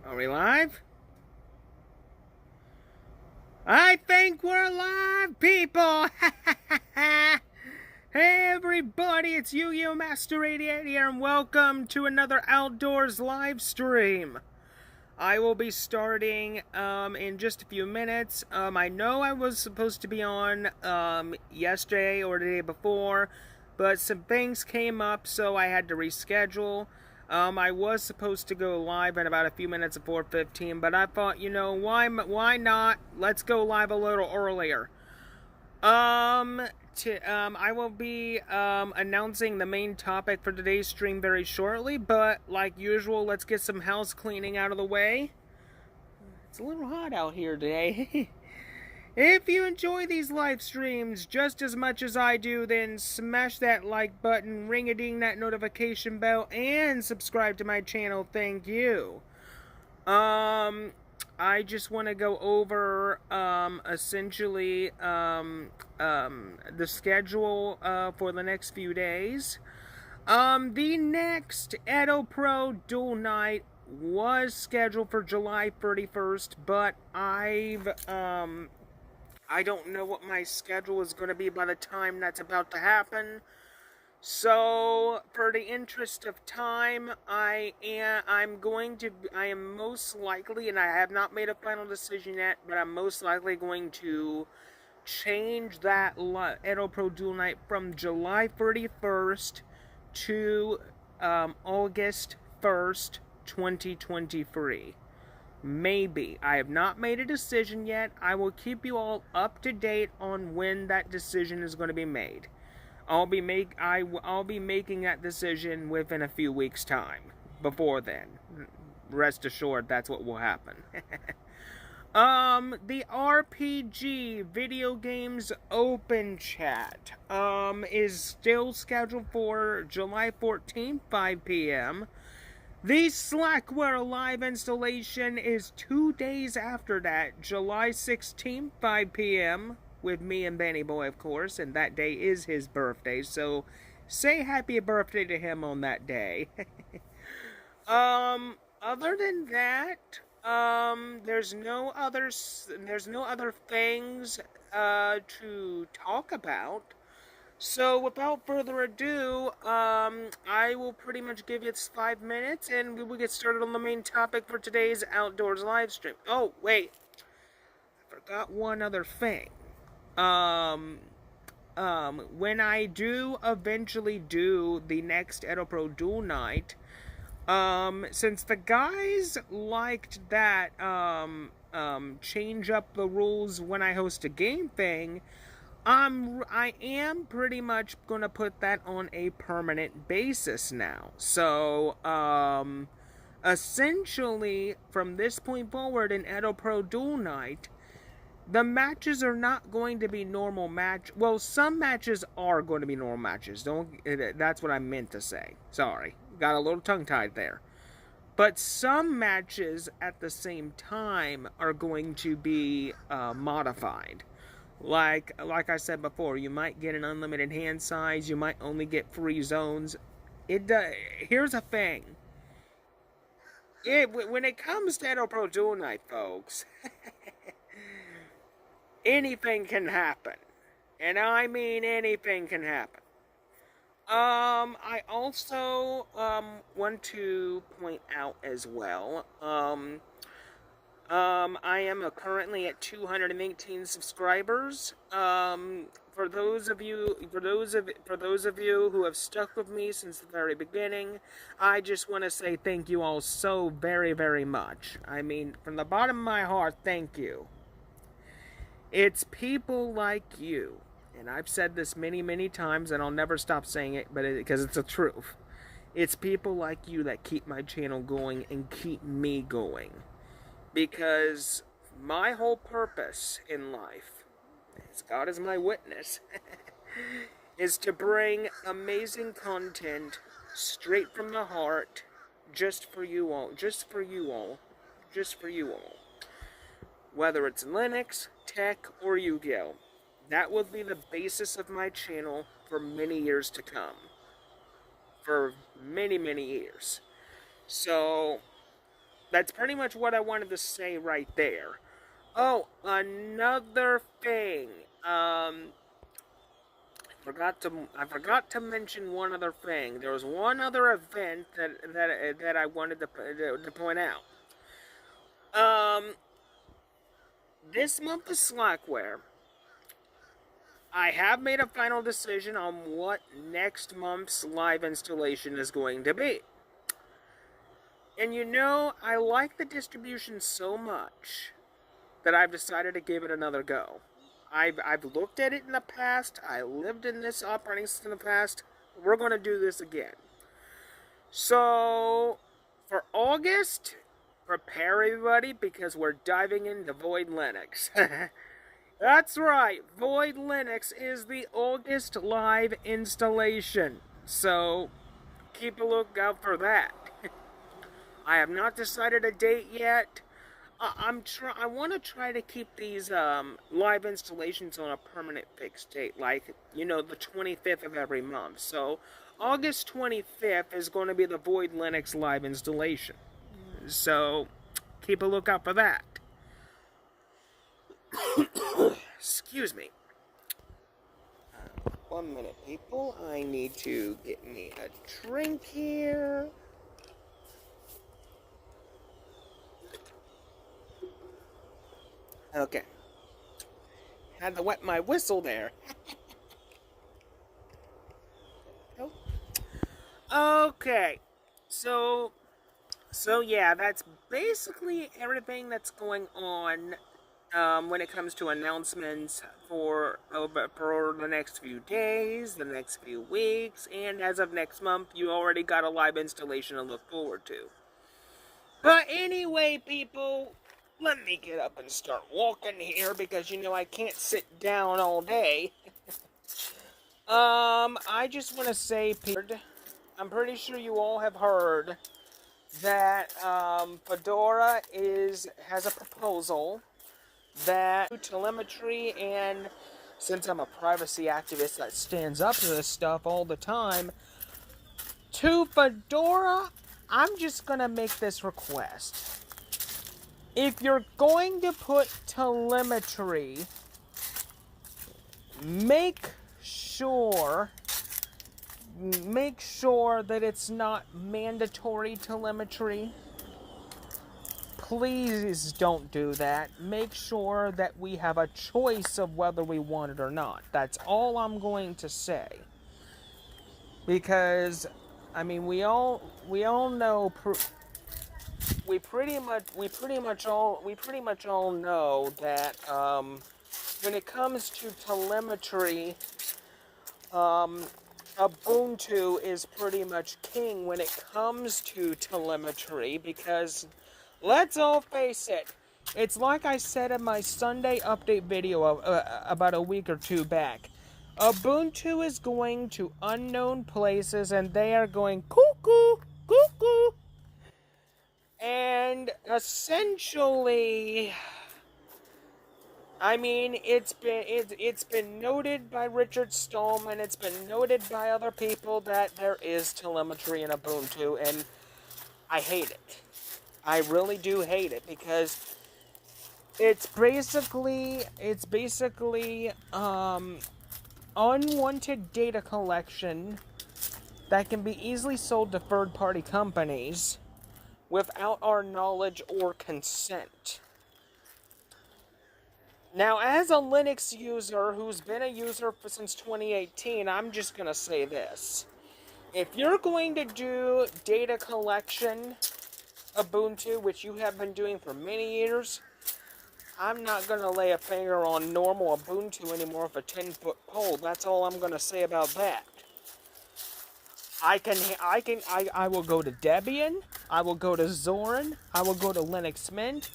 Are we live? I think we're live, people! Hey everybody, it's Yu-Gi-Oh! Master 88 here, and welcome to another Outdoors live stream. I will be starting in just a few minutes. I know I was supposed to be on yesterday or the day before, but some things came up, so I had to reschedule. I was supposed to go live in about a few minutes of 4:15, but I thought, you know, why not? Let's go live a little earlier. I will be announcing the main topic for today's stream very shortly, but like usual, let's get some house cleaning out of the way. It's a little hot out here today. If you enjoy these live streams just as much as I do, then smash that like button, ring-a-ding that notification bell, and subscribe to my channel. Thank you. I just want to go over, essentially, the schedule, for the next few days. The next Edo Pro Duel Night was scheduled for July 31st, but I don't know what my schedule is going to be by the time that's about to happen. So, for the interest of time, I am most likely, and I have not made a final decision yet, but I'm most likely going to change that Edo Pro Duel Night from July 31st to August 1st, 2023. Maybe. I have not made a decision yet. I will keep you all up to date on when that decision is going to be made. I'll be making that decision within a few weeks' time. Before then, rest assured, that's what will happen. The RPG Video Games Open Chat is still scheduled for July 14th, 5 p.m. The Slackware live installation is 2 days after that, July 16th, 5 p.m. with me and Benny Boy, of course, and that day is his birthday, so say happy birthday to him on that day. Other than that, there's no other things to talk about. So, without further ado, I will pretty much give you 5 minutes, and we will get started on the main topic for today's Outdoors live stream. Oh, wait. I forgot one other thing. When I do eventually do the next Edo Pro Duel Night, since the guys liked that, change up the rules when I host a game thing, I am pretty much going to put that on a permanent basis now. So, essentially, from this point forward in Edo Pro Duel Night, the matches are not going to be normal match. Well, some matches are going to be normal matches. That's what I meant to say. Sorry. Got a little tongue-tied there. But some matches at the same time are going to be modified. Like I said before, you might get an unlimited hand size, you might only get free zones. Here's a thing. When it comes to Edo Pro Duel Night, folks, anything can happen. And I mean anything can happen. I also want to point out as well, I am currently at 218 subscribers. For those of you who have stuck with me since the very beginning, I just want to say thank you all so very, very much. I mean, from the bottom of my heart, thank you. It's people like you, and I've said this many, many times, and I'll never stop saying it, because it's the truth. It's people like you that keep my channel going and keep me going. Because my whole purpose in life, as God is my witness, is to bring amazing content straight from the heart, just for you all, just for you all, just for you all. Whether it's Linux, tech, or Yu-Gi-Oh! That will be the basis of my channel for many years to come. For many, many years. So, That's pretty much what I wanted to say right there. Oh, another thing. I forgot to mention one other thing. There was one other event that I wanted to point out. This month of Slackware, I have made a final decision on what next month's live installation is going to be. And you know, I like the distribution so much that I've decided to give it another go. I've looked at it in the past. I lived in this operating system in the past. We're going to do this again. So, for August, prepare everybody because we're diving into Void Linux. That's right, Void Linux is the August live installation. So, keep a lookout for that. I have not decided a date yet. I want to try to keep these live installations on a permanent fixed date, like, you know, the 25th of every month. So, August 25th is going to be the Void Linux live installation. So, keep a lookout for that. Excuse me. 1 minute, people. I need to get me a drink here. Okay. Had to wet my whistle there. Okay. So yeah, that's basically everything that's going on when it comes to announcements for the next few days, the next few weeks, and as of next month, you already got a live installation to look forward to. But anyway, people, let me get up and start walking here because, you know, I can't sit down all day. I just want to say, I'm pretty sure you all have heard that Fedora has a proposal that telemetry, and since I'm a privacy activist that stands up to this stuff all the time, to Fedora, I'm just gonna make this request. If you're going to put telemetry, make sure that it's not mandatory telemetry. Please don't do that. Make sure that we have a choice of whether we want it or not. That's all I'm going to say. Because, I mean, we all know. We pretty much all know that when it comes to telemetry, Ubuntu is pretty much king when it comes to telemetry, because let's all face it, it's like I said in my Sunday update video about a week or two back. Ubuntu is going to unknown places and they are going cuckoo, cuckoo. And essentially, I mean, it's been noted by Richard Stallman, it's been noted by other people that there is telemetry in Ubuntu, and I hate it. I really do hate it, because it's basically unwanted data collection that can be easily sold to third-party companies without our knowledge or consent. Now, as a Linux user who's been a user since 2018, I'm just going to say this. If you're going to do data collection, Ubuntu, which you have been doing for many years, I'm not going to lay a finger on normal Ubuntu anymore with a 10-foot pole. That's all I'm going to say about that. I will go to Debian, I will go to Zorin, I will go to Linux Mint,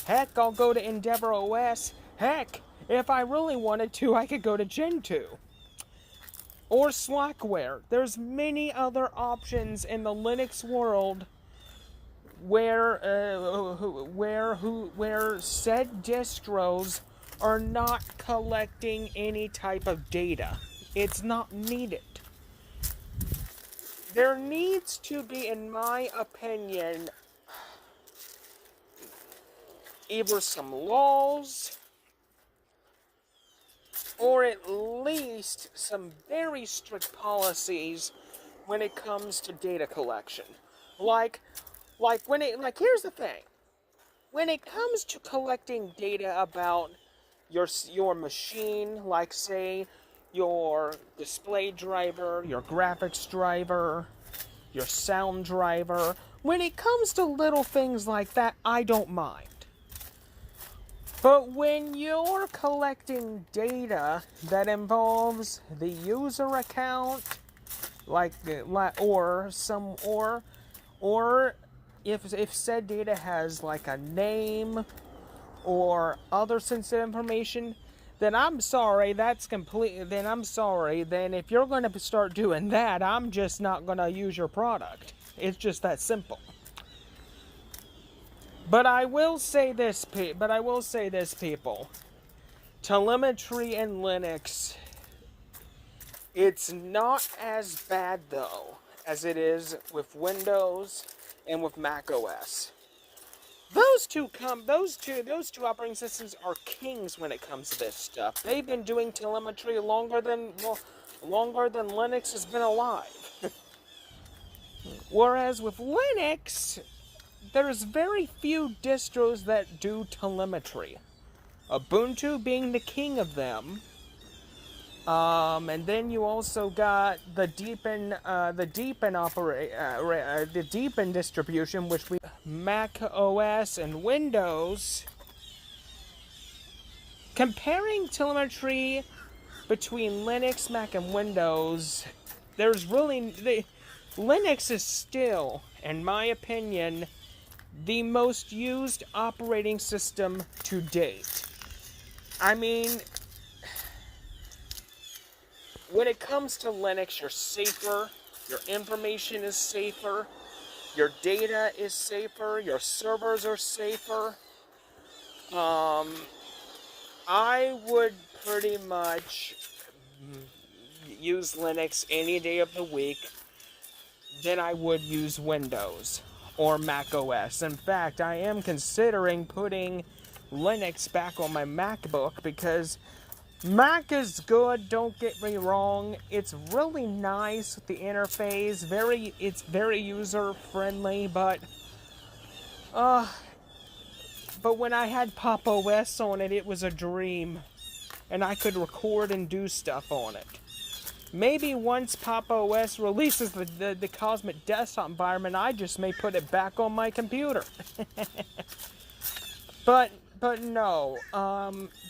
heck, I'll go to Endeavor OS, heck, if I really wanted to, I could go to Gentoo. Or Slackware. There's many other options in the Linux world where said distros are not collecting any type of data. It's not needed. There needs to be, in my opinion, either some laws or at least some very strict policies when it comes to data collection. Like here's the thing. When it comes to collecting data about your machine, like say your display driver, your graphics driver, your sound driver, when it comes to little things like that, I don't mind. But when you're collecting data that involves the user account, or if said data has like a name or other sensitive information, then I'm sorry, then if you're going to start doing that, I'm just not going to use your product. It's just that simple. But I will say this, people. Telemetry in Linux, it's not as bad though as it is with Windows and with Mac OS. Those two operating systems are kings when it comes to this stuff. They've been doing telemetry longer than Linux has been alive. Whereas with Linux, there's very few distros that do telemetry. Ubuntu being the king of them. And then you also got the Deepin distribution, which we Mac OS and Windows. Comparing telemetry between Linux, Mac, and Windows, Linux is still, in my opinion, the most used operating system to date. I mean, when it comes to Linux, you're safer, your information is safer, your data is safer, your servers are safer. I would pretty much use Linux any day of the week than I would use Windows or Mac OS. In fact, I am considering putting Linux back on my MacBook because Mac is good, don't get me wrong. It's really nice with the interface. It's very user-friendly, but when I had Pop OS on it, it was a dream. And I could record and do stuff on it. Maybe once Pop OS releases the Cosmic Desktop environment, I just may put it back on my computer. But no.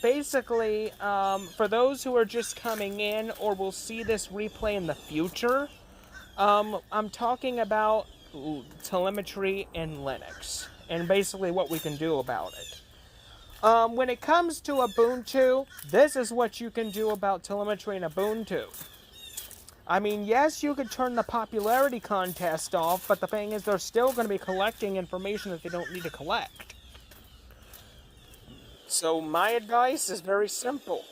Basically, for those who are just coming in or will see this replay in the future, I'm talking about telemetry in Linux and basically what we can do about it. When it comes to Ubuntu, this is what you can do about telemetry in Ubuntu. I mean, yes, you could turn the popularity contest off, but the thing is they're still going to be collecting information that they don't need to collect. So my advice is very simple.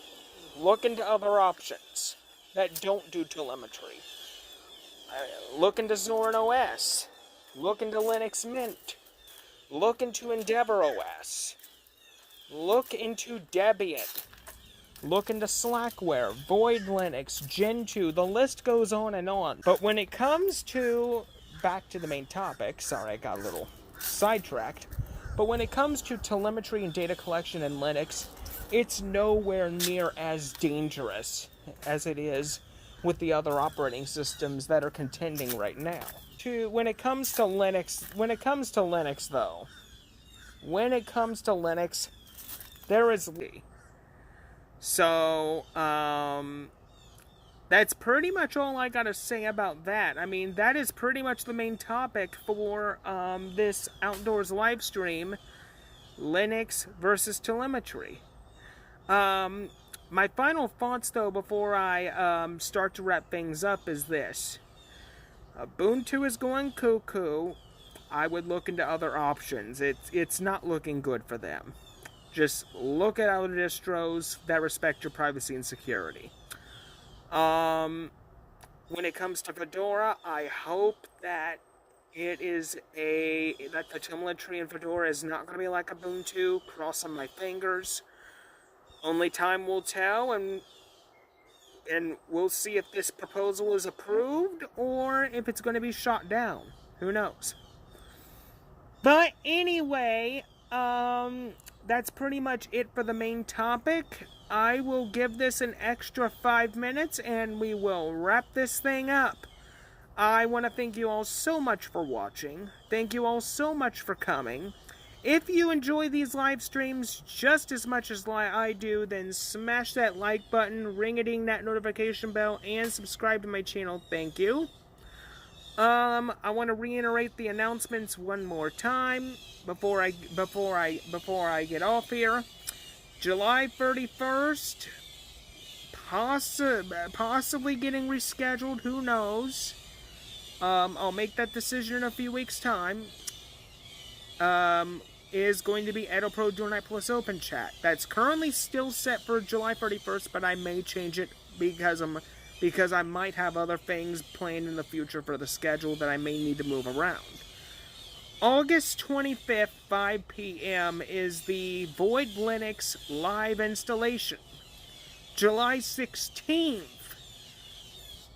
Look into other options that don't do telemetry. Look into Zorin OS. Look into Linux Mint. Look into Endeavor OS. Look into Debian. Look into Slackware, Void Linux, Gentoo, the list goes on and on. But when it comes to, back to the main topic, sorry I got a little sidetracked, but when it comes to telemetry and data collection in Linux, it's nowhere near as dangerous as it is with the other operating systems that are contending right now. When it comes to Linux, there is so, that's pretty much all I gotta say about that. I mean, that is pretty much the main topic for this outdoors live stream, Linux versus telemetry. My final thoughts, though, before I start to wrap things up is this. Ubuntu is going cuckoo. I would look into other options. It's not looking good for them. Just look at other distros that respect your privacy and security. When it comes to Fedora, I hope that It is that the telemetry and Fedora is not going to be like Ubuntu. Crossing my fingers. Only time will tell, and we'll see if this proposal is approved or if it's going to be shot down. Who knows? But anyway, that's pretty much it for the main topic. I will give this an extra 5 minutes and we will wrap this thing up. I want to thank you all so much for watching. Thank you all so much for coming. If you enjoy these live streams just as much as I do, then smash that like button, ring-a-ding that notification bell, and subscribe to my channel. Thank you. I want to reiterate the announcements one more time before I get off here. July 31st, possibly getting rescheduled. Who knows? I'll make that decision in a few weeks' time. Is going to be EdoPro Dual Night Plus Open Chat. That's currently still set for July 31st, but I may change it because I might have other things planned in the future for the schedule that I may need to move around. August 25th, 5 p.m. is the Void Linux live installation. July 16th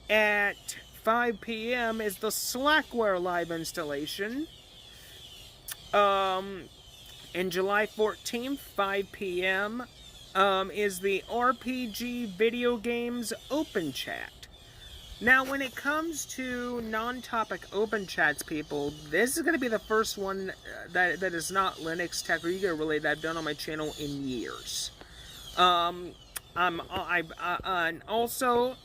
at 5 p.m. is the Slackware live installation. And July 14th, 5 p.m. Is the RPG Video Games Open Chat. Now, when it comes to non-topic open chats, people, this is going to be the first one that is not Linux Tech or Ego related that I've done on my channel in years. And also,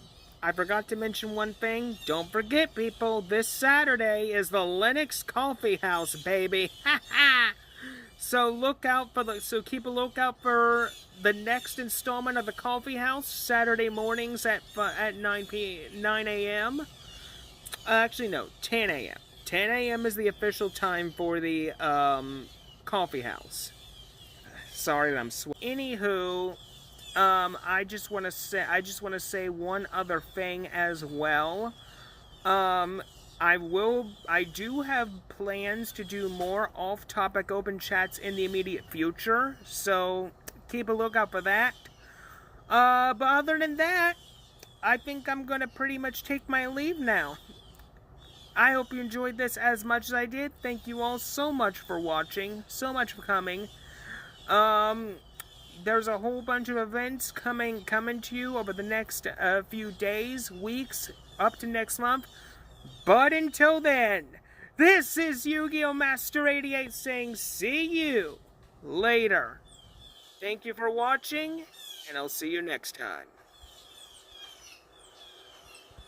I forgot to mention one thing. Don't forget, people, this Saturday is the Linux Coffee House, baby. Ha ha! So keep a lookout for the next installment of the Coffee House, Saturday mornings at 9 a.m. Actually, no, 10 a.m. 10 a.m. is the official time for the Coffee House. Sorry, I'm Anywho, I just want to say one other thing as well. I do have plans to do more off-topic open chats in the immediate future, so keep a lookout for that. But other than that, I think I'm going to pretty much take my leave now. I hope you enjoyed this as much as I did. Thank you all so much for watching, so much for coming. There's a whole bunch of events coming to you over the next few days, weeks, up to next month. But until then, this is Yu-Gi-Oh! Master 88 saying see you later. Thank you for watching, and I'll see you next time.